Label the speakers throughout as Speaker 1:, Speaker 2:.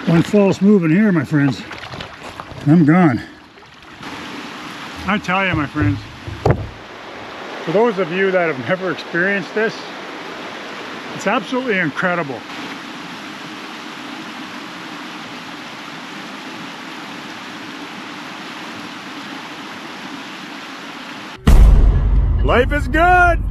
Speaker 1: One false move in here, my friends, I'm gone. I tell you, my friends, for those of you that have never experienced this, it's absolutely incredible. Life is good!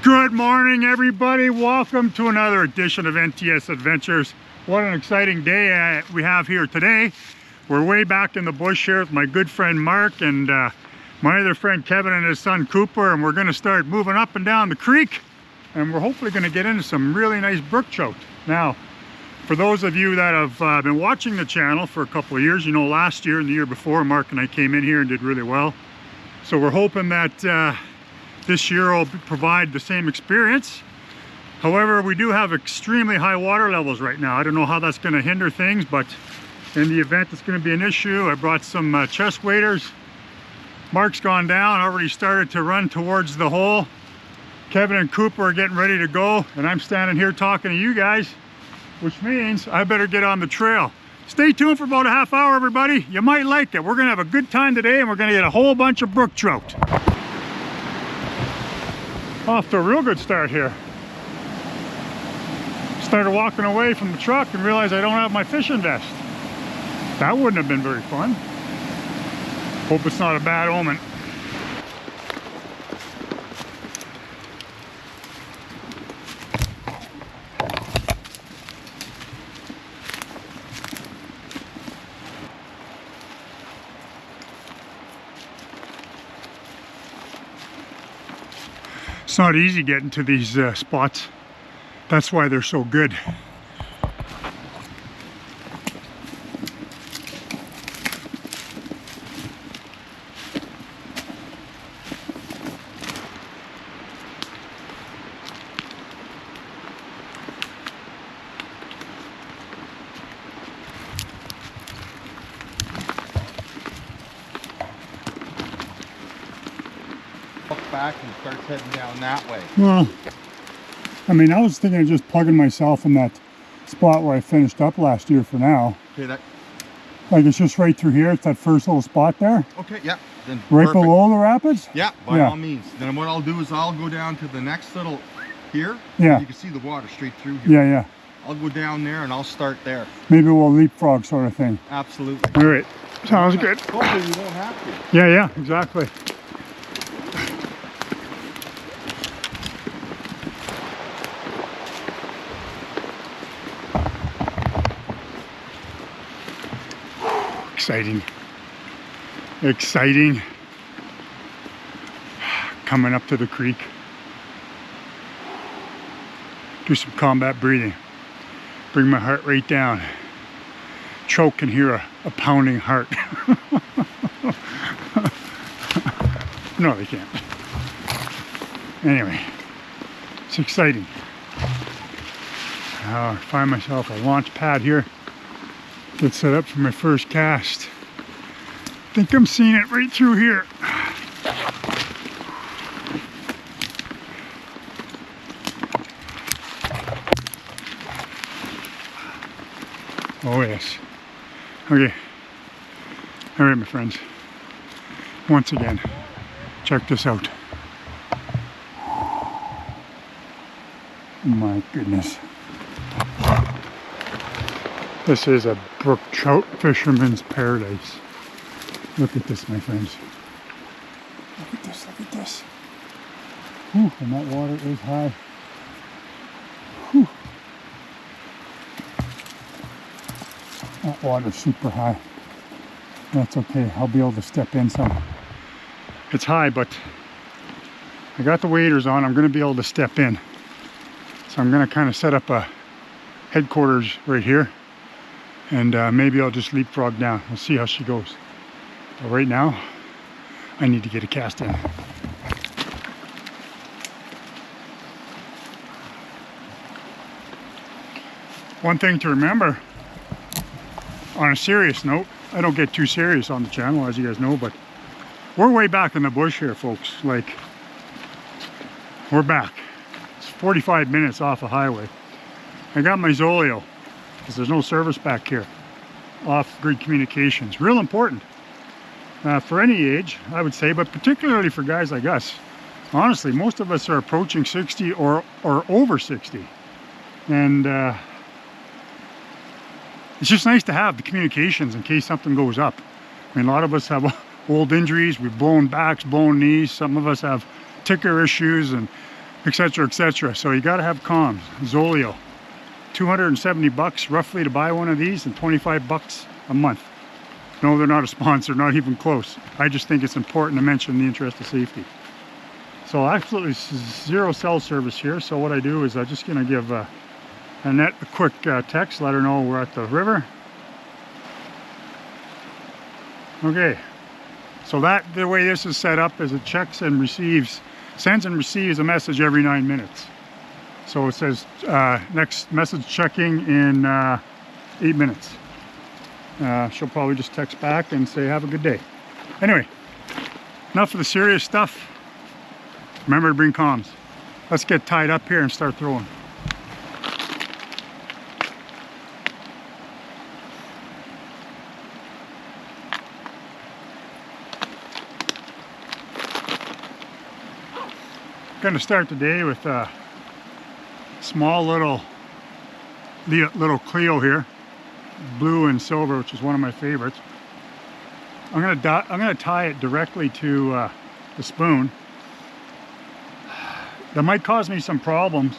Speaker 1: Good morning, everybody. Welcome to another edition of NTS Adventures. What an exciting day we have here today. We're way back in the bush here with my good friend Mark and my other friend Kevin and his son Cooper, and we're going to start moving up and down the creek, and we're hopefully going to get into some really nice brook trout. Now, for those of you that have been watching the channel for a couple of years, you know last year and the year before Mark and I came in here and did really well. So we're hoping that this year will provide the same experience. However, we do have extremely high water levels right now. I don't know how that's going to hinder things, but in the event it's going to be an issue, I brought some chest waders. Mark's gone down, already started to run towards the hole. Kevin and Cooper are getting ready to go, and I'm standing here talking to you guys, which means I better get on the trail. Stay tuned for about a half hour, everybody. You might like it. We're going to have a good time today, and we're going to get a whole bunch of brook trout. Off to a real good start here. Started walking away from the truck and realized I don't have my fishing vest. That wouldn't have been very fun. Hope it's not a bad omen. It's not easy getting to these spots. That's why they're so good.
Speaker 2: Back and starts heading down that way.
Speaker 1: Well, I mean, I was thinking of just plugging myself in that spot where I finished up last year for now.
Speaker 2: Okay, that.
Speaker 1: Like it's just right through here. It's that first little spot there.
Speaker 2: Okay, yeah. Then
Speaker 1: right
Speaker 2: perfect.
Speaker 1: below the rapids?
Speaker 2: Yeah, by all means. Then what I'll do is I'll go down to the next little here.
Speaker 1: Yeah.
Speaker 2: You can see the water straight through here.
Speaker 1: Yeah, yeah.
Speaker 2: I'll go down there and I'll start there.
Speaker 1: Maybe we'll leapfrog sort of thing.
Speaker 2: Absolutely.
Speaker 1: All right. Sounds good.
Speaker 2: Hopefully you won't have to.
Speaker 1: Yeah, yeah, exactly. Exciting. Exciting. coming up to the creek. Do some combat breathing. Bring my heart rate down. Choke and hear a pounding heart. No, they can't. Anyway, it's exciting. I find myself a launch pad here. Get set up for my first cast. Think I'm seeing it right through here. Oh yes. Okay. All right, my friends. Once again, check this out. My goodness. This is a brook trout fisherman's paradise. Look at this, my friends. Look at this, look at this. Whew, and that water is high. Whew. That water's super high. That's okay, I'll be able to step in some. It's high, but I got the waders on. I'm going to be able to step in. So I'm going to kind of set up a headquarters right here. And maybe I'll just leapfrog down. We'll see how she goes. But right now, I need to get a cast in. One thing to remember, on a serious note, I don't get too serious on the channel, as you guys know, but we're way back in the bush here, folks. Like, we're back. It's 45 minutes off a highway. I got my Zoleo, because there's no service back here. Off-grid communications, real important. For any age, I would say, but particularly for guys like us. Honestly, most of us are approaching 60 or over 60. And it's just nice to have the communications in case something goes up. I mean, a lot of us have old injuries, we've blown backs, blown knees, some of us have ticker issues, and etc., etc. So you got to have comms. Zoleo, 270 bucks roughly to buy one of these, and 25 bucks a month. No, they're not a sponsor, not even close. I just think it's important to mention the interest of safety. So absolutely zero cell service here. So what I do is I'm just going to give Annette a quick text, let her know we're at the river. Okay, so the way this is set up is it checks and receives, sends and receives a message every 9 minutes. So it says next message checking in 8 minutes. She'll probably just text back and say have a good day. Anyway, enough of the serious stuff. Remember to bring comms. Let's get tied up here and start throwing. Going to start the day with a small little Clio here, blue and silver, which is one of my favorites. I'm gonna tie it directly to the spoon. That might cause me some problems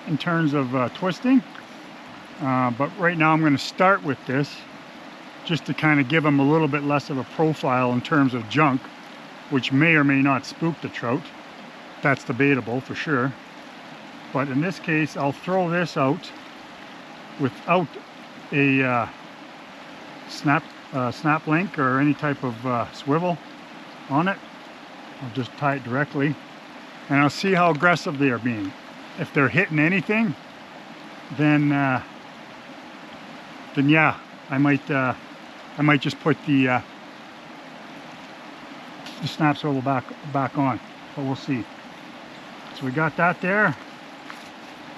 Speaker 1: in terms of twisting, but right now I'm going to start with this just to kind of give them a little bit less of a profile in terms of junk, which may or may not spook the trout. That's debatable for sure. But in this case, I'll throw this out without a snap link or any type of swivel on it. I'll just tie it directly, and I'll see how aggressive they are being. If they're hitting anything, then yeah, I might just put the snap swivel back on. But we'll see. So we got that there.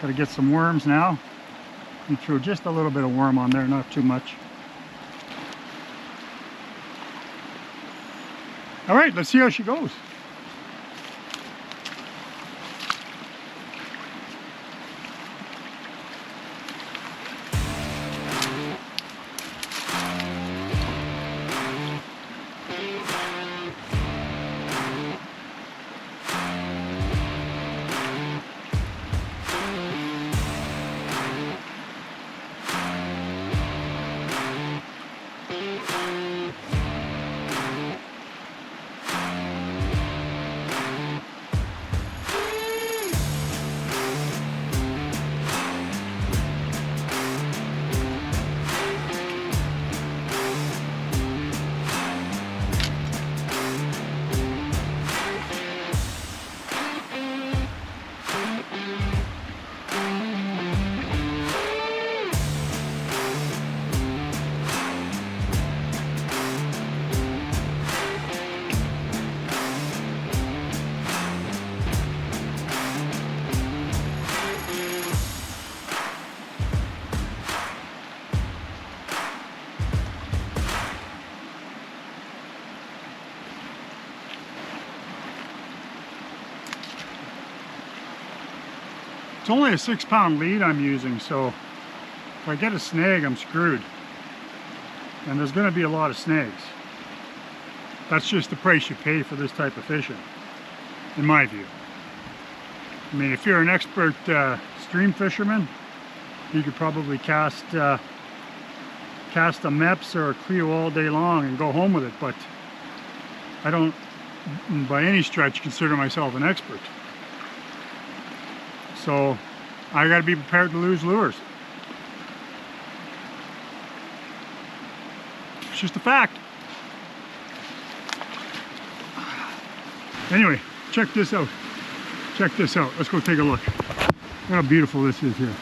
Speaker 1: Got to get some worms now. We threw just a little bit of worm on there, not too much. All right, let's see how she goes. It's only a 6-pound lead I'm using, so if I get a snag, I'm screwed. And there's going to be a lot of snags. That's just the price you pay for this type of fishing, in my view. I mean, if you're an expert stream fisherman, you could probably cast a Meps or a Clio all day long and go home with it, but I don't by any stretch consider myself an expert. So I got to be prepared to lose lures. It's just a fact. Anyway, check this out. Check this out. Let's go take a look. Look how beautiful this is here.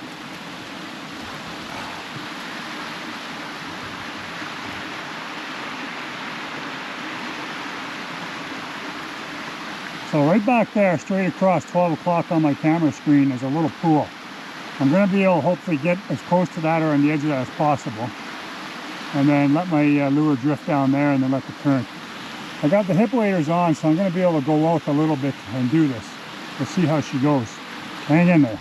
Speaker 1: So right back there, straight across 12 o'clock on my camera screen is a little pool. I'm going to be able to hopefully get as close to that or on the edge of that as possible. And then let my lure drift down there and then let the current. I got the hip waders on, so I'm going to be able to go out a little bit and do this. We'll see how she goes. Hang in there.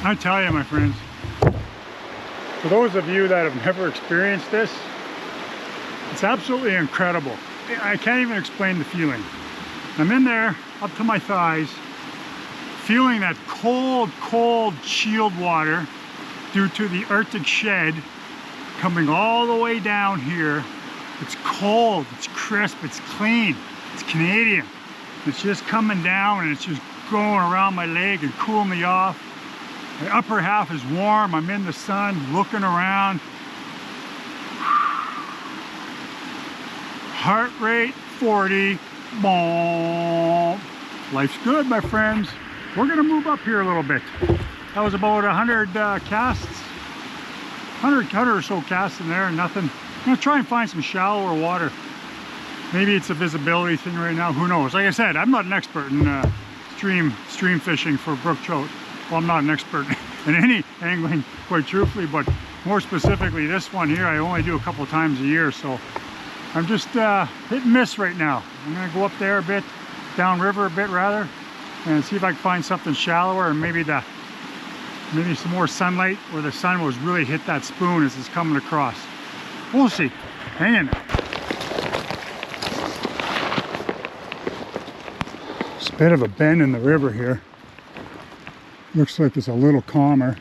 Speaker 1: I tell you, my friends, for those of you that have never experienced this, it's absolutely incredible. I can't even explain the feeling. I'm in there up to my thighs, feeling that cold, cold chilled water due to the Arctic shed coming all the way down here. It's cold, it's crisp, it's clean, it's Canadian. It's just coming down and it's just going around my leg and cooling me off. The upper half is warm. I'm in the sun looking around. Heart rate 40. Boom. Life's good, my friends. We're gonna move up here a little bit. That was about 100 casts. 100 or so casts in there and nothing. I'm gonna try and find some shallower water. Maybe it's a visibility thing right now, who knows. Like I said, I'm not an expert in stream fishing for brook trout. Well, I'm not an expert in any angling, quite truthfully, but more specifically this one here I only do a couple of times a year, so I'm just hit and miss right now. I'm gonna go up there a bit, down river a bit rather, and see if I can find something shallower and maybe some more sunlight where the sun will really hit that spoon as it's coming across. We'll see. Hang in there. It's a bit of a bend in the river here. Looks like it's a little calmer.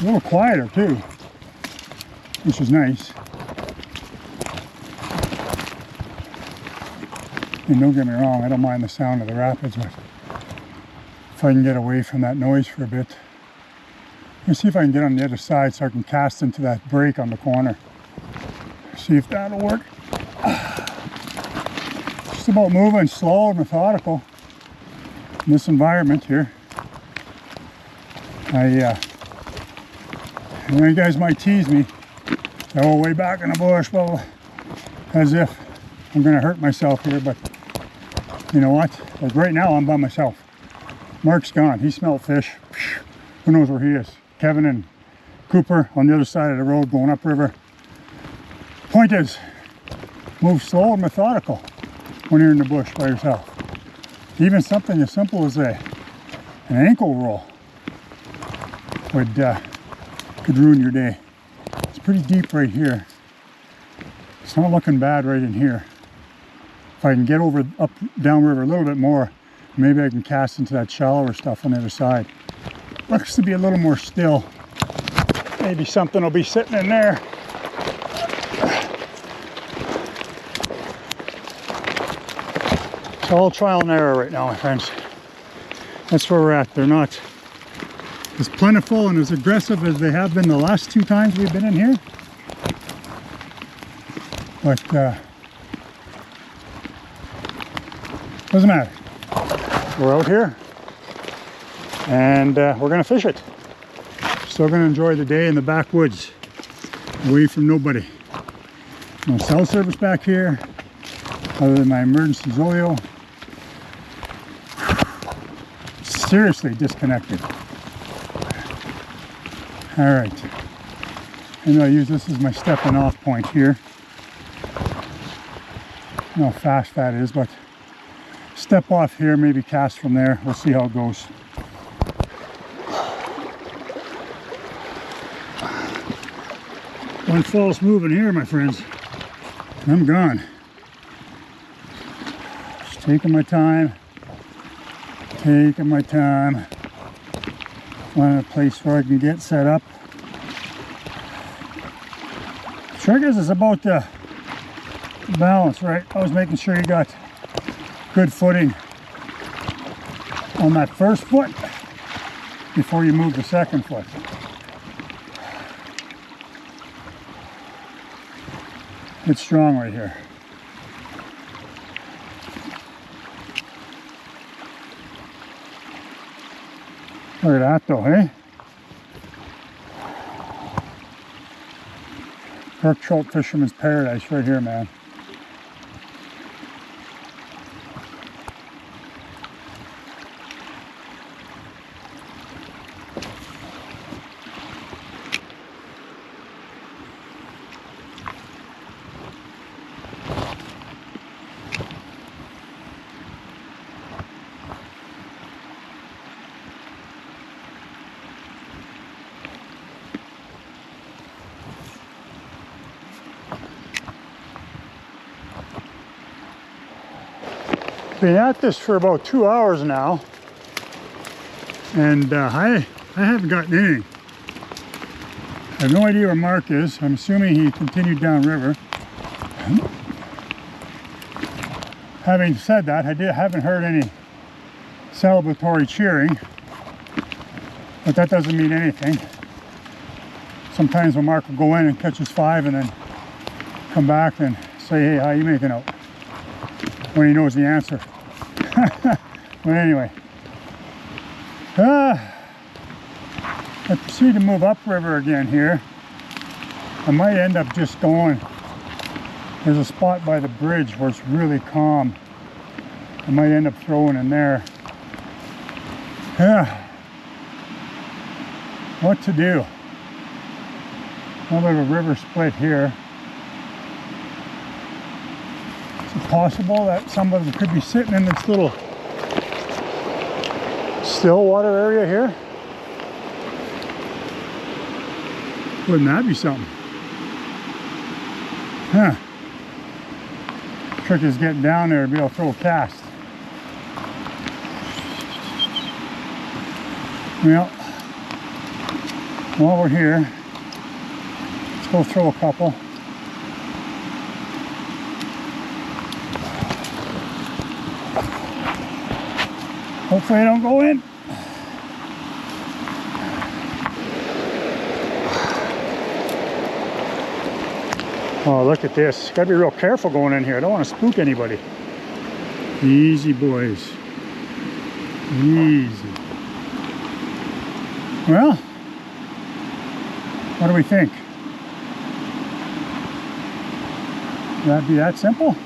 Speaker 1: A little quieter too, which is nice. And don't get me wrong, I don't mind the sound of the rapids, but if I can get away from that noise for a bit. Let me see if I can get on the other side so I can cast into that break on the corner. See if that'll work. Just about moving slow and methodical in this environment here. And you guys might tease me, oh, way back in the bush, well, as if I'm gonna hurt myself here, but you know what? Like right now I'm by myself. Mark's gone, he smelled fish. Who knows where he is? Kevin and Cooper on the other side of the road going upriver. Point is, move slow and methodical when you're in the bush by yourself. Even something as simple as an ankle roll could ruin your day. It's pretty deep right here. It's not looking bad right in here. If I can get up downriver a little bit more, maybe I can cast into that shallower stuff on the other side. Looks to be a little more still. Maybe something will be sitting in there. It's all trial and error right now, my friends. That's where we're at. They're not as plentiful and as aggressive as they have been the last 2 times we've been in here. But doesn't matter. We're out here and we're gonna fish it. Still gonna enjoy the day in the backwoods, away from nobody. No cell service back here, other than my emergency Zoleo. Seriously disconnected. All right, and I'll use this as my stepping off point here. I don't know how fast that is, but step off here, maybe cast from there. We'll see how it goes. One false move in here, my friends, and I'm gone. Just taking my time. Find a place where I can get set up. Trick is about the balance, right? I was making sure you got good footing on that first foot before you move the second foot. It's strong right here. Look at that though, hey? Brook trout fisherman's paradise right here, man. Been at this for about 2 hours now, and I haven't gotten anything. I have no idea where Mark is. I'm assuming he continued downriver. Having said that, I haven't heard any celebratory cheering, but that doesn't mean anything. Sometimes when Mark will go in and catch his 5 and then come back and say, hey, how you making out? When he knows the answer. But anyway, I proceed to move upriver again here. I might end up just going. There's a spot by the bridge where it's really calm. I might end up throwing in there. What to do? A little bit of a river split here. Possible that somebody could be sitting in this little still water area here. Wouldn't that be something? Huh. Trick is getting down there to be able to throw a cast. Well, while we're here, let's go throw a couple. Hopefully I don't go in. Oh, look at this. Gotta be real careful going in here. I don't want to spook anybody. Easy, boys. Easy. Well, what do we think? That'd be that simple?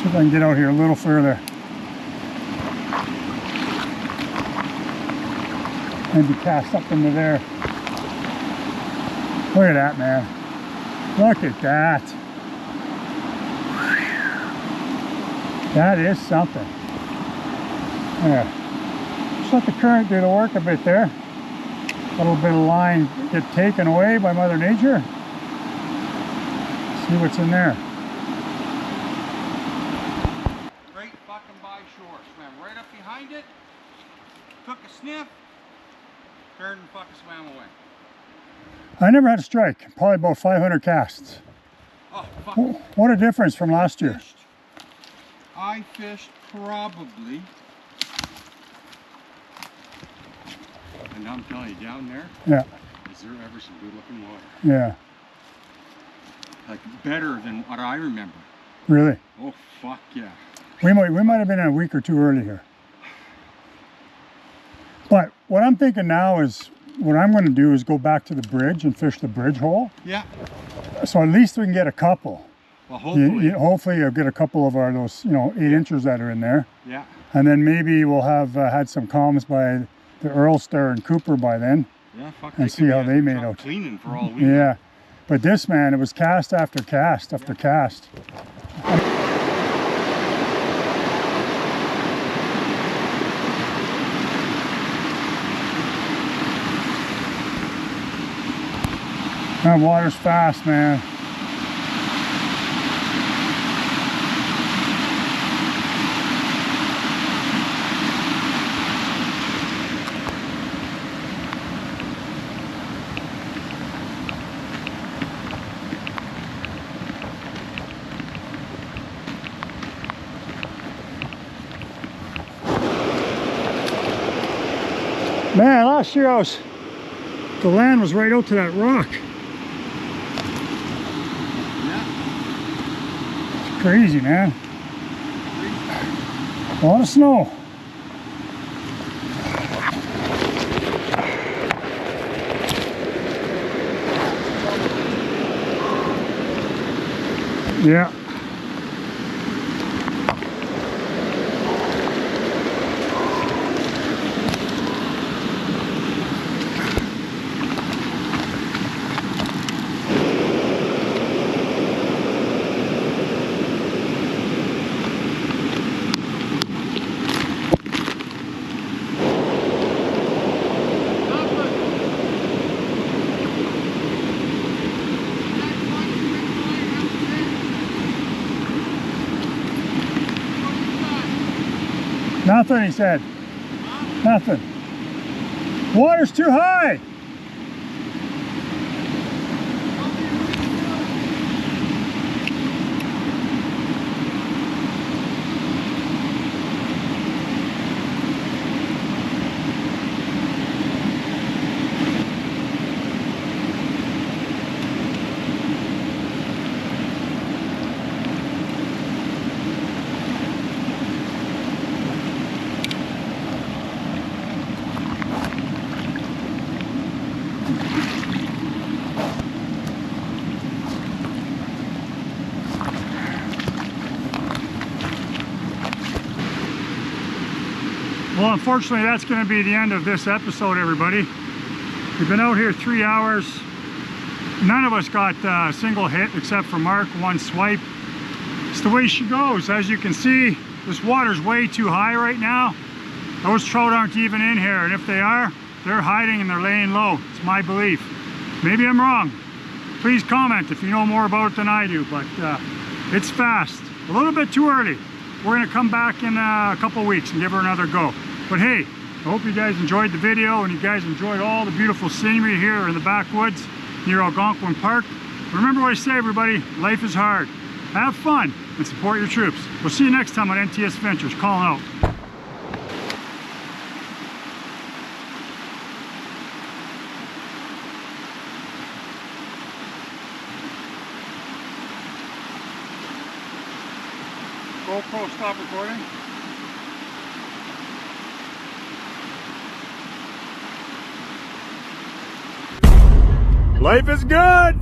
Speaker 1: See if I can get out here a little further. Maybe cast up into there. Look at that, man. Look at that. That is something. Yeah. Just let the current do the work a bit there. A little bit of line get taken away by Mother Nature. See what's in there.
Speaker 2: Right fucking by shore. Swam right up behind it. Took a sniff. Turned and fucking swam away.
Speaker 1: I never had a strike. Probably about 500 casts.
Speaker 2: Oh, fuck.
Speaker 1: What a difference from last year.
Speaker 2: I fished probably, and I'm telling you, down there,
Speaker 1: Yeah.
Speaker 2: is there ever some good looking water?
Speaker 1: Yeah.
Speaker 2: Like better than what I remember.
Speaker 1: Really?
Speaker 2: Oh fuck yeah.
Speaker 1: We might have been a week or two early here. But what I'm thinking now is, what I'm going to do is go back to the bridge and fish the bridge hole.
Speaker 2: Yeah.
Speaker 1: So at least we can get a couple.
Speaker 2: Well, hopefully.
Speaker 1: Hopefully you'll get a couple of those 8 inches that are in there.
Speaker 2: Yeah.
Speaker 1: And then maybe we'll have had some calms by the Earlstar and Cooper by then.
Speaker 2: Yeah, fuck.
Speaker 1: And see how they made out.
Speaker 2: Cleaning for all we
Speaker 1: Yeah. But this, man, it was cast after cast after cast. That water's fast, man. Man, last year the land was right out to that rock.
Speaker 2: Yeah.
Speaker 1: It's crazy, man. A lot of snow. Yeah. Nothing, he said. Nothing. Water's too high. Well, unfortunately, that's going to be the end of this episode, everybody. We've been out here 3 hours. None of us got a single hit except for Mark, one swipe. It's the way she goes. As you can see, this water's way too high right now. Those trout aren't even in here, and if they are, they're hiding and they're laying low. It's my belief. Maybe I'm wrong. Please comment if you know more about it than I do, but it's fast. A little bit too early. We're going to come back in a couple weeks and give her another go. But hey, I hope you guys enjoyed the video and you guys enjoyed all the beautiful scenery here in the backwoods near Algonquin Park. Remember what I say, everybody, life is hard. Have fun and support your troops. We'll see you next time on NTS Ventures. Calling out. GoPro, stop recording.
Speaker 3: Life is good.